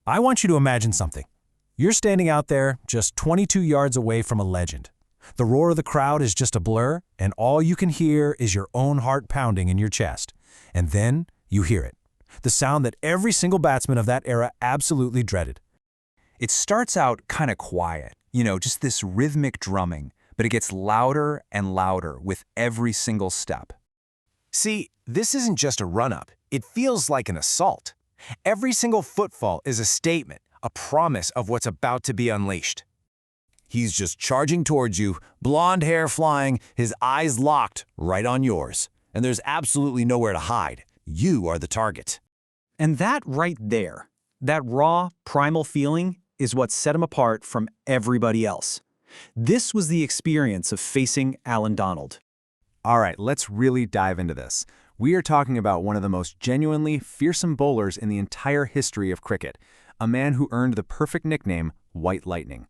I want you to imagine something. You're standing out there just 22 yards away from a legend. The roar of the crowd is just a blur, and all you can hear is your own heart pounding in your chest. And then you hear it. The sound that every single batsman of that era absolutely dreaded. It starts out kind of quiet, just this rhythmic drumming, but it gets louder and louder with every single step. See, this isn't just a run-up. It feels like an assault. Every single footfall is a statement, a promise of what's about to be unleashed. He's just charging towards you, blonde hair flying, his eyes locked right on yours. And there's absolutely nowhere to hide. You are the target. And that right there, that raw, primal feeling, is what set him apart from everybody else. This was the experience of facing Allan Donald. All right, let's really dive into this. We are talking about one of the most genuinely fearsome bowlers in the entire history of cricket, a man who earned the perfect nickname, White Lightning.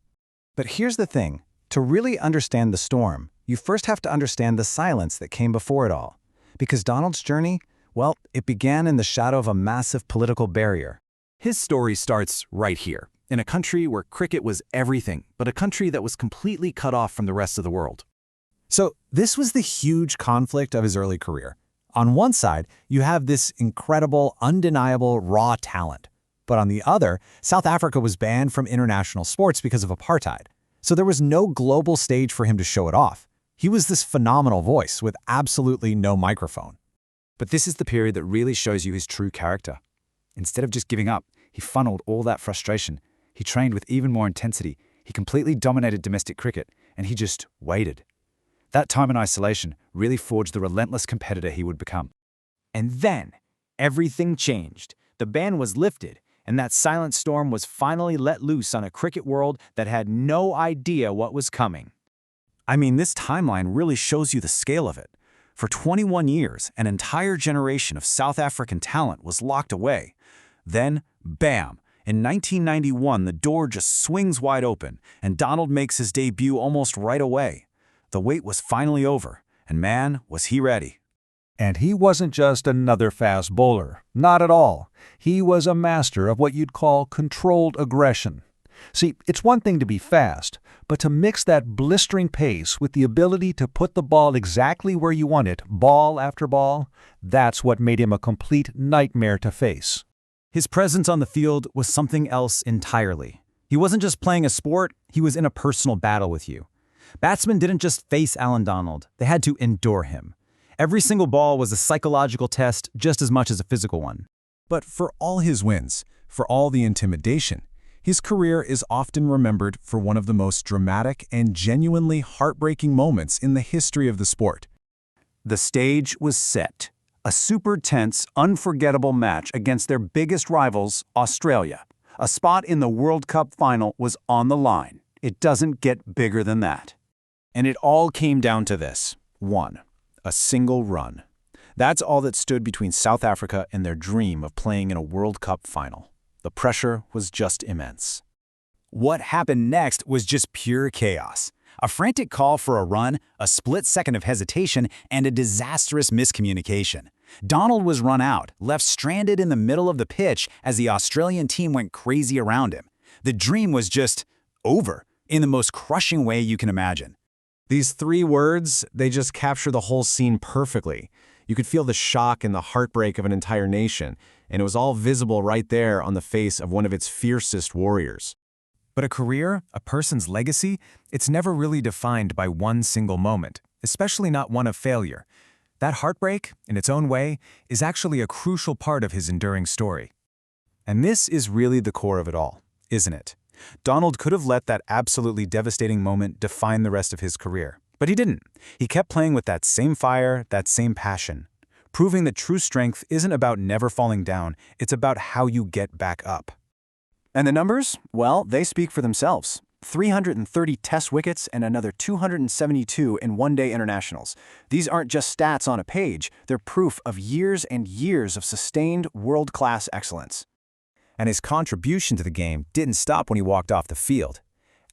But here's the thing. To really understand the storm, you first have to understand the silence that came before it all. Because Donald's journey, well, it began in the shadow of a massive political barrier. His story starts right here, in a country where cricket was everything, but a country that was completely cut off from the rest of the world. So this was the huge conflict of his early career. On one side, you have this incredible, undeniable, raw talent. But on the other, South Africa was banned from international sports because of apartheid. So there was no global stage for him to show it off. He was this phenomenal voice with absolutely no microphone. But this is the period that really shows you his true character. Instead of just giving up, he funneled all that frustration. He trained with even more intensity. He completely dominated domestic cricket, and he just waited. That time in isolation really forged the relentless competitor he would become. And then, everything changed. The ban was lifted, and that silent storm was finally let loose on a cricket world that had no idea what was coming. I mean, this timeline really shows you the scale of it. For 21 years, an entire generation of South African talent was locked away. Then, bam! In 1991, the door just swings wide open, and Donald makes his debut almost right away. The wait was finally over, and man, was he ready. And he wasn't just another fast bowler. Not at all. He was a master of what you'd call controlled aggression. See, it's one thing to be fast, but to mix that blistering pace with the ability to put the ball exactly where you want it, ball after ball, that's what made him a complete nightmare to face. His presence on the field was something else entirely. He wasn't just playing a sport, he was in a personal battle with you. Batsmen didn't just face Allan Donald, they had to endure him. Every single ball was a psychological test just as much as a physical one. But for all his wins, for all the intimidation, his career is often remembered for one of the most dramatic and genuinely heartbreaking moments in the history of the sport. The stage was set. A super tense, unforgettable match against their biggest rivals, Australia. A spot in the World Cup final was on the line. It doesn't get bigger than that. And it all came down to this. 1. A single run. That's all that stood between South Africa and their dream of playing in a World Cup final. The pressure was just immense. What happened next was just pure chaos. A frantic call for a run, a split second of hesitation, and a disastrous miscommunication. Donald was run out, left stranded in the middle of the pitch as the Australian team went crazy around him. The dream was just over, in the most crushing way you can imagine. These 3 words, they just capture the whole scene perfectly. You could feel the shock and the heartbreak of an entire nation, and it was all visible right there on the face of one of its fiercest warriors. But a career, a person's legacy, it's never really defined by one single moment, especially not one of failure. That heartbreak, in its own way, is actually a crucial part of his enduring story. And this is really the core of it all, isn't it? Donald could have let that absolutely devastating moment define the rest of his career. But he didn't. He kept playing with that same fire, that same passion. Proving that true strength isn't about never falling down, it's about how you get back up. And the numbers? Well, they speak for themselves. 330 test wickets and another 272 in one-day internationals. These aren't just stats on a page, they're proof of years and years of sustained world-class excellence. And his contribution to the game didn't stop when he walked off the field.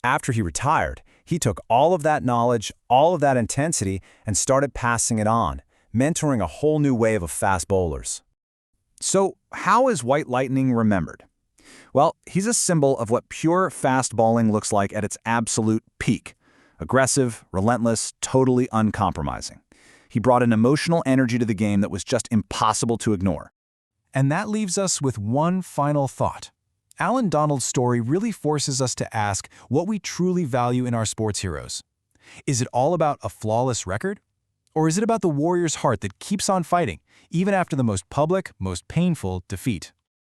After he retired, he took all of that knowledge, all of that intensity, and started passing it on, mentoring a whole new wave of fast bowlers. So, how is White Lightning remembered? Well, he's a symbol of what pure fast bowling looks like at its absolute peak. Aggressive, relentless, totally uncompromising. He brought an emotional energy to the game that was just impossible to ignore. And that leaves us with one final thought. Allan Donald's story really forces us to ask what we truly value in our sports heroes. Is it all about a flawless record? Or is it about the warrior's heart that keeps on fighting, even after the most public, most painful defeat?